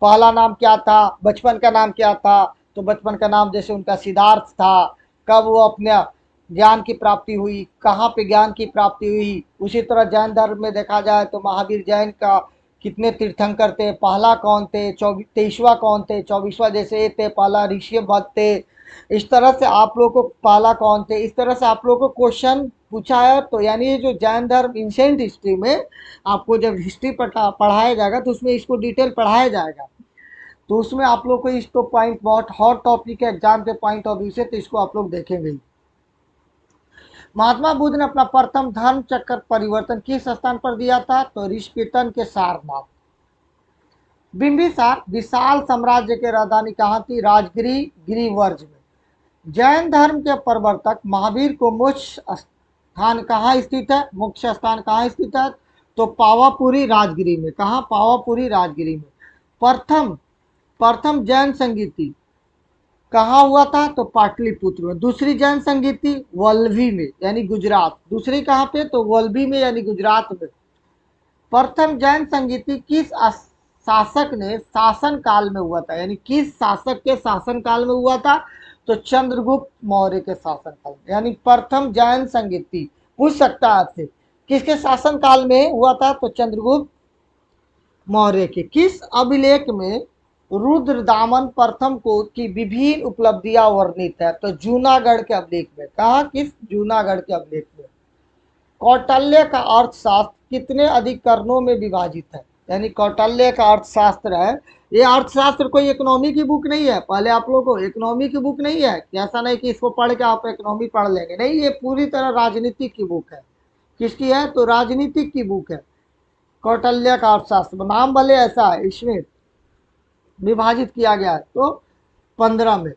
S1: पहला नाम क्या था, बचपन का नाम क्या था? तो बचपन का नाम जैसे उनका सिद्धार्थ था। कब वो अपने ज्ञान की प्राप्ति हुई, कहाँ पे ज्ञान की प्राप्ति हुई? उसी तरह जैन धर्म में देखा जाए तो महावीर जैन का कितने तीर्थंकर थे, पहला कौन थे, 23वां कौन थे, 24वां जैसे ये थे, पहला ऋषभदेव थे। इस तरह से आप लोग को पहला कौन थे, इस तरह से आप लोग को क्वेश्चन पूछा है। तो यानी ये जो जैन धर्म इंसेंट हिस्ट्री में आपको जब हिस्ट्री पढ़ाया जाएगा तो उसमें इसको डिटेल पढ़ाया जाएगा। तो उसमें आप लोग को इसको पॉइंट बहुत हॉट टॉपिक है एग्जाम के पॉइंट ऑफ व्यू से, तो इसको आप लोग देखेंगे। महात्मा बुद्ध ने अपना प्रथम धर्म चक्र परिवर्तन किस स्थान पर दिया था, तो ऋषिकेतन के सारनाथ। बिंबिसार विशाल साम्राज्य की राजधानी कहाँ थी, राजगिरी गिरिवर्ज में। जैन धर्म के प्रवर्तक महावीर को मुख्य स्थान कहाँ स्थित है, मुख्य स्थान कहाँ स्थित है, तो पावापुरी राजगिरी में। कहाँ, पावापुरी राजगिरी में। प्रथम प्रथम जैन संगीति कहाँ हुआ था, तो पाटलिपुत्र में। दूसरी जैन संगीति वल्लभी में यानी गुजरात। दूसरी कहाँ पे, तो वल्लभी में यानी गुजरात में। प्रथम जैन संगीति किस शासक ने शासन काल में हुआ था, यानी किस शासक के शासन काल में हुआ था, तो चंद्रगुप्त मौर्य के शासन काल में। यानी प्रथम जैन संगीति पूछ सकता है आपसे किसके शासन काल में हुआ था, तो चंद्रगुप्त मौर्य के। किस अभिलेख में रुद्रदामन प्रथम को की विभिन्न उपलब्धियां वर्णित है, तो जूनागढ़ के अभिलेख में। कहा, किस, जूनागढ़ के अभिलेख में। कौटिल्य का अर्थशास्त्र कितने अधिकरणों में विभाजित है, यानी कौटिल्य का अर्थशास्त्र है। ये अर्थशास्त्र कोई इकोनॉमी की बुक नहीं है, पहले आप लोगों को इकोनॉमी की बुक नहीं है, ऐसा नहीं कि इसको पढ़ के आप इकोनॉमी पढ़ लेंगे, नहीं, ये पूरी तरह राजनीतिक की बुक है। किसकी है, तो राजनीतिक की बुक है। कौटिल्य का अर्थशास्त्र नाम भले ऐसा है, इसमें विभाजित किया गया है। तो 15 में।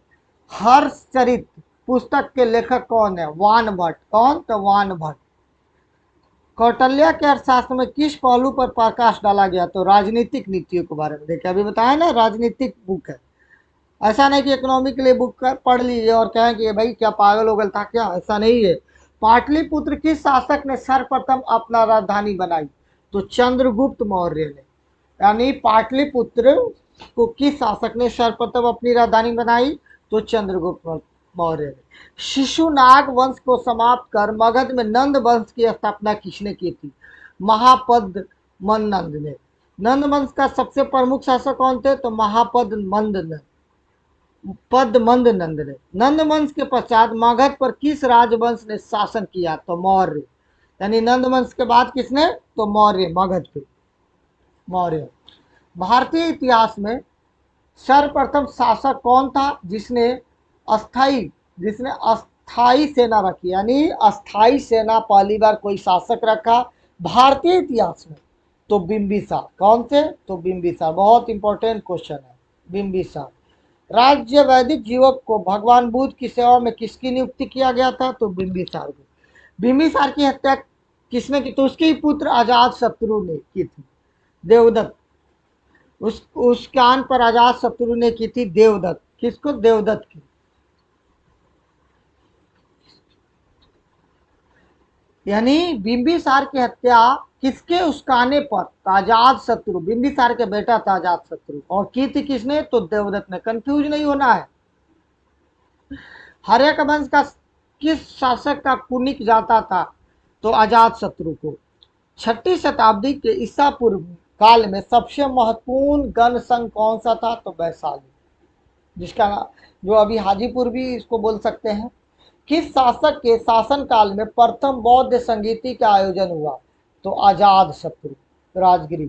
S1: हर्षचरित पुस्तक के लेखक कौन है, वान भट्ट। कौन, तो वान भट्ट। कौटिल्य के अर्थशास्त्र में किस पहलू पर प्रकाश डाला गया, तो राजनीतिक नीतियों के बारे में। देखिए अभी बताया ना, राजनीतिक बुक है। ऐसा नहीं कि इकोनॉमी के लिए बुक पढ़ लीजिए और कहें कि भाई क्या पागल हो गया था क्या, ऐसा नहीं है। पाटलिपुत्र किस शासक ने सर्वप्रथम अपना राजधानी बनाई, तो चंद्रगुप्त मौर्य ने। यानी पाटलिपुत्र को किस शासक ने सर्वप्रथम अपनी राजधानी बनाई, तो चंद्रगुप्त मौर्य ने। शिशुनाग वंश को समाप्त कर मगध में नंद वंश की स्थापना किसने की थी, महापद्मन नंद ने। नंद वंश का सबसे प्रमुख शासक कौन थे, तो पद्मंद नंद ने। नंद वंश के पश्चात मगध पर किस राजवंश ने शासन किया, तो मौर्य। यानी नंद वंश के बाद किसने, तो मौर्य, मगध पे मौर्य। भारतीय इतिहास में सर्वप्रथम शासक कौन था जिसने अस्थाई जिसने अस्थाई सेना रखी, यानी अस्थाई सेना पहली बार कोई शासक रखा भारतीय इतिहास में, तो बिंबिसार। कौन से, तो बिंबिसार। बहुत इंपॉर्टेंट क्वेश्चन है, बिंबिसार। राज्य वैदिक जीवक को भगवान बुद्ध की सेवा में किसकी नियुक्ति किया गया था, तो बिंबिसार को। बिंबिसार की हत्या किसने की, तो उसके ही पुत्र अजात शत्रु ने की थी, देवदत्त। उस कान पर अजात शत्रु ने की थी, देवदत्त। किसको, देवदत्त की। यानी बिंबिसार की हत्या किसके उसकाने पर, अजात शत्रु, बिंबिसार के बेटा था अजात शत्रु, और की थी किसने, तो देवदत्त ने। कंफ्यूज नहीं होना है। हर्यक वंश का किस शासक का कुनिक जाता था, तो अजात शत्रु को। 6ठी शताब्दी के ईसा पूर्व काल में सबसे महत्वपूर्ण गण संघ कौन सा था, तो वैशाली, जिसका जो अभी हाजीपुर भी इसको बोल सकते हैं। किस शासक के शासन काल में प्रथम बौद्ध संगीति का आयोजन हुआ, तो आजाद शत्रु, राजगिरी।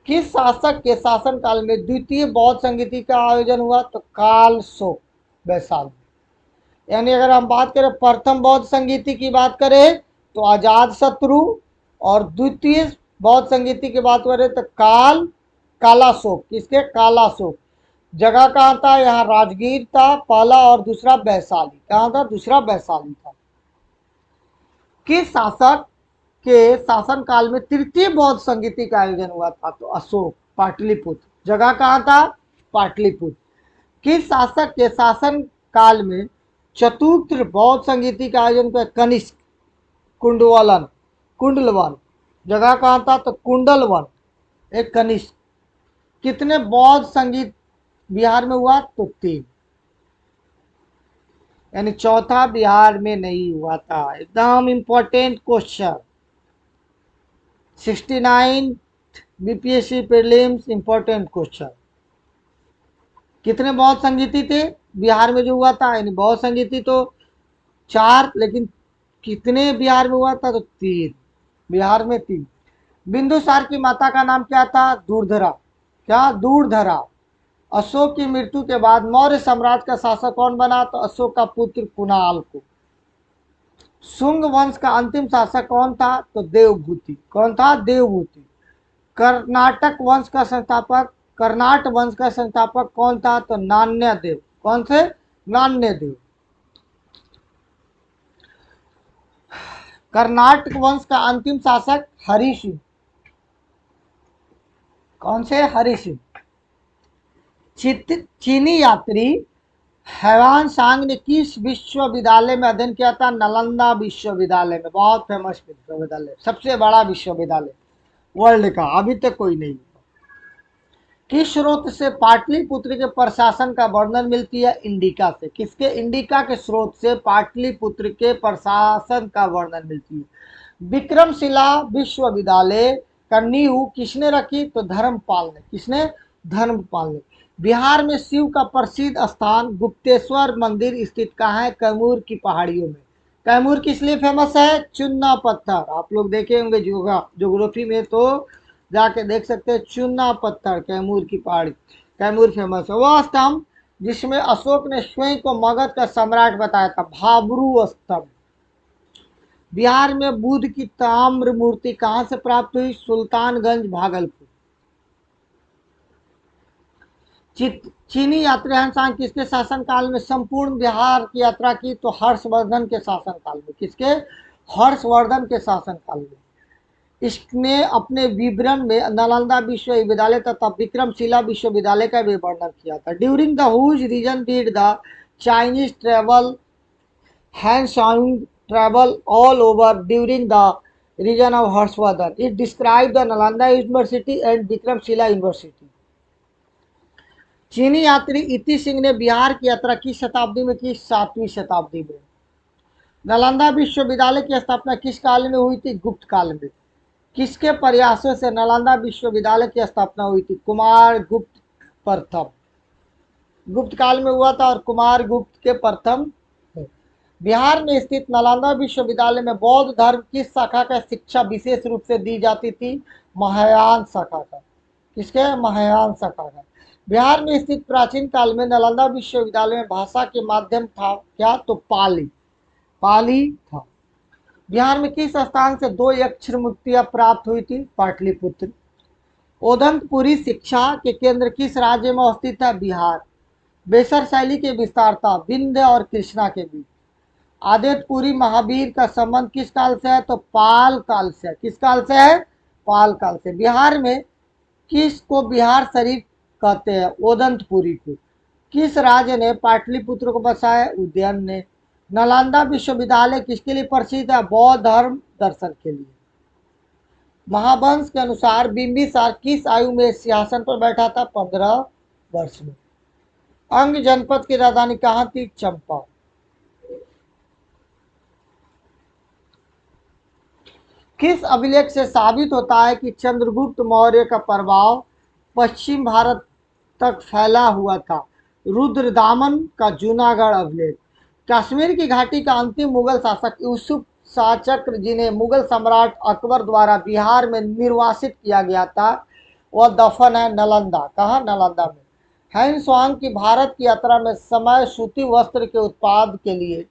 S1: किस शासक के शासन काल में द्वितीय बौद्ध संगीति का आयोजन हुआ, तो कालशोक, वैशाली। यानी अगर हम बात करें प्रथम बौद्ध संगीति की बात करें तो आजाद शत्रु, और द्वितीय बौद्ध संगीति की बात करें तो कालाशोक। किसके, कालाशोक। जगह कहाँ था, यहाँ राजगीर था पहला, और दूसरा वैशाली। कहाँ था, दूसरा वैशाली था। किस शासक के शासन काल में तृतीय बौद्ध संगीति का आयोजन हुआ था, तो अशोक, पाटलिपुत्र। जगह कहाँ था, पाटलिपुत्र। किस शासक के शासन काल में चतुर्थ बौद्ध संगीति का आयोजन किया, कनिष्क, कुंडलवन। जगह कहाँ था, तो कुंडलवन, एक कनिष्क। कितने बौद्ध संगीत बिहार में हुआ, तो 3, यानी चौथा बिहार में नहीं हुआ था। एकदम important question. 69 BPSC prelims important question. कितने बहुत संगीति थे बिहार में जो हुआ था, यानी बहुत संगीति तो 4, लेकिन कितने बिहार में हुआ था तो 3, बिहार में 3। बिंदुसार की माता का नाम क्या था? दूरधरा। क्या? दूरधरा। अशोक की मृत्यु के बाद मौर्य साम्राज्य का शासक कौन बना? तो अशोक का पुत्र कुणाल को। शुंग वंश का अंतिम शासक कौन था? तो देवभूति। कौन था? देवभूति। कर्नाट वंश का संस्थापक कौन था? तो नान्यदेव। कौन से? नान्यदेव। कर्नाटक वंश का अंतिम शासक हरि सिंह। कौन से? हरि सिंह। चीनी यात्री हैवान सांग ने किस विश्वविद्यालय में अध्ययन किया था? नालंदा विश्वविद्यालय में। बहुत फेमस विश्वविद्यालय, सबसे बड़ा विश्वविद्यालय वर्ल्ड का, अभी तक कोई नहीं। किस स्रोत से पाटलिपुत्र के प्रशासन का वर्णन मिलती है? इंडिका से। किसके? इंडिका के स्रोत से पाटलिपुत्र के प्रशासन का वर्णन मिलती है। विक्रमशिला विश्वविद्यालय का नींव किसने रखी? तो धर्मपाल ने। किसने? धर्मपाल ने। बिहार में शिव का प्रसिद्ध स्थान गुप्तेश्वर मंदिर स्थित कहाँ है? कैमूर की पहाड़ियों में। कैमूर किस लिए फेमस है? चुन्ना पत्थर। आप लोग देखे होंगे ज्योग्राफी में, तो जाके देख सकते हैं। चुन्ना पत्थर, कैमूर की पहाड़ी, कैमूर फेमस है। वह स्तंभ जिसमें अशोक ने स्वयं को मगध का सम्राट बताया था, भाब्रू स्तंभ। बिहार में बुद्ध की ताम्र मूर्ति कहां से प्राप्त हुई? सुल्तानगंज, भागलपुर। चीनी यात्री हंसांग किसके शासनकाल में संपूर्ण बिहार की यात्रा की? तो हर्षवर्धन के शासनकाल में। किसके? हर्षवर्धन के शासनकाल में। इसने अपने विवरण में नालंदा विश्वविद्यालय तथा विक्रमशिला विश्वविद्यालय का भी वर्णन किया था। During the whose reign did the Chinese travel Hiuen Tsang travel all over during the reign of Harshavardhan? It describe the Nalanda university and Vikramashila university. चीनी यात्री इति सिंह ने बिहार की यात्रा किस शताब्दी में की? 7वीं शताब्दी में। नालंदा विश्वविद्यालय की स्थापना किस काल में हुई थी? गुप्त काल में। किसके प्रयासों से नालंदा विश्वविद्यालय की स्थापना हुई थी? कुमार गुप्त प्रथम। गुप्त काल में हुआ था और कुमार गुप्त के प्रथम। बिहार में स्थित नालंदा विश्वविद्यालय में बौद्ध धर्म किस शाखा का शिक्षा विशेष रूप से दी जाती थी? महायान शाखा का। किसके? महायान शाखा का। बिहार में स्थित प्राचीन काल में नालंदा विश्वविद्यालय में भाषा के माध्यम था क्या? तो पाली। पाली था। बिहार में किस स्थान से 2 अक्षर मुक्तियां प्राप्त हुई थी? पाटलिपुत्र। ओदंतपुरी शिक्षा के केंद्र किस राज्य में स्थित है? बिहार। बेसर शैली के विस्तारता विंध्य और कृष्णा के बीच। आदित्यपुरी महावीर का संबंध किस काल से है? तो पाल काल से है। किस काल से है? पाल काल से। बिहार में किस को बिहार शरीफ कहते हैं? ओदंतपुरी को। किस राज्य ने पाटलिपुत्र को बसाया? उदयन ने। नालंदा विश्वविद्यालय किसके लिए प्रसिद्ध है? बौद्ध धर्म दर्शन के लिए। महावंश के अनुसार बिंबिसार किस आयु में सिंहासन पर बैठा था? 15 वर्ष में। अंग जनपद की राजधानी कहाँ थी? चंपा। किस अभिलेख से साबित होता है कि चंद्रगुप्त मौर्य का प्रभाव पश्चिम भारत तक फैला हुआ था? रुद्रदामन का जूनागढ़ अभिलेख। कश्मीर की घाटी का अंतिम मुगल शासक यूसुफ शाह चक्र, जिन्हें मुगल सम्राट अकबर द्वारा बिहार में निर्वासित किया गया था, वह दफन है नालंदा। कहाँ? नालंदा में। हैंसवांग की भारत की यात्रा में समय सूती वस्त्र के उत्पाद के लिए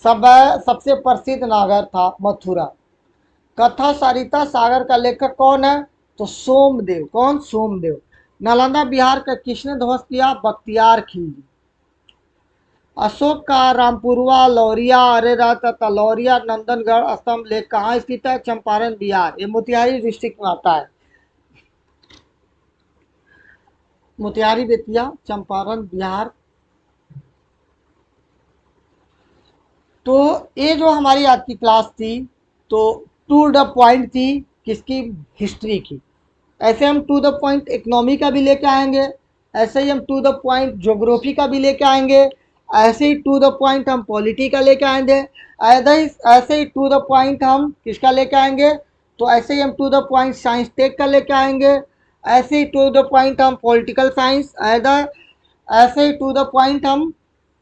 S1: सबसे प्रसिद्ध नगर था मथुरा। कथा सरिता सागर का लेखक कौन है? तो सोमदेव। कौन? सोमदेव। नालंदा बिहार का किसने ध्वस्त किया? बख्तियार खिलजी। अशोक का रामपुरवा, लौरिया, अरेरा तथा लौरिया नंदनगढ़ स्तंभ लेख कहाँ स्थित है? चंपारण बिहार। ये मोतिहारी डिस्ट्रिक्ट में आता है। मोतिहारी बेतिया, चंपारण बिहार। तो ये जो हमारी आज की क्लास थी, तो टू द पॉइंट थी किसकी? हिस्ट्री की। ऐसे हम टू द पॉइंट इकोनॉमी का भी लेके आएंगे, ऐसे ही हम टू द पॉइंट ज्योग्राफी का भी लेके आएंगे, ऐसे ही टू द पॉइंट हम पॉलिटी का लेके आएंगे, ऐसे ही टू द पॉइंट हम किसका लेके आएंगे? तो ऐसे ही हम to the point science tech का लेके आएंगे, ऐसे ही टू द पॉइंट हम पॉलिटिकल साइंस, ऐसे ही टू द पॉइंट हम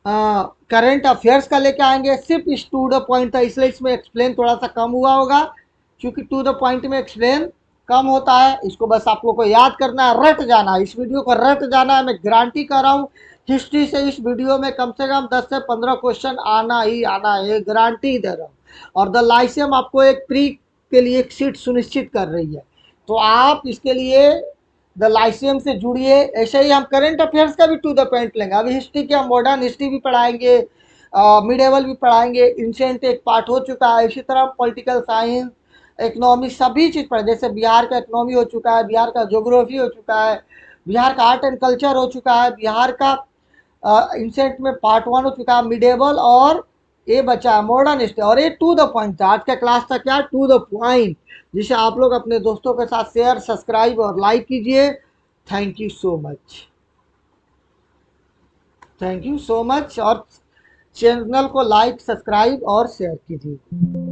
S1: करंट अफेयर्स का लेके आएंगे। सिर्फ इस टू द पॉइंट था, इसलिए इसमें एक्सप्लेन थोड़ा सा कम हुआ होगा, क्योंकि टू द पॉइंट में एक्सप्लेन कम होता है। इसको बस आप लोग को याद करना है, रट जाना है, इस वीडियो को रट जाना है। मैं गारंटी कर रहा हूँ हिस्ट्री से इस वीडियो में कम से कम 10 से 15 क्वेश्चन आना ही आना है, गारंटी दे रहा हूँ। और द लाइसेम आपको एक प्री के लिए एक सीट सुनिश्चित कर रही है, तो आप इसके लिए द लाइसियम से जुड़िए। ऐसे ही हम करंट अफेयर्स का भी टू द पॉइंट लेंगे। अभी हिस्ट्री के हम मॉडर्न हिस्ट्री भी पढ़ाएंगे, मिडेवल भी पढ़ाएंगे, इंसेंट एक पार्ट हो चुका है। इसी तरह पॉलिटिकल साइंस, इकोनॉमी, सभी चीज़ पढ़े। जैसे बिहार का इकोनॉमी हो चुका है, बिहार का ज्योग्राफी हो चुका है, बिहार का आर्ट एंड कल्चर हो चुका है, बिहार का इंसेंट में पार्ट वन हो चुका है, मिडेवल, और ये बचा है मॉडर्न हिस्ट्री। और ये टू द पॉइंट था, आज का क्लास था क्या, टू द पॉइंट, जिसे आप लोग अपने दोस्तों के साथ शेयर, सब्सक्राइब और लाइक कीजिए। Thank you so much, thank you so much. और चैनल को लाइक, सब्सक्राइब और शेयर कीजिए।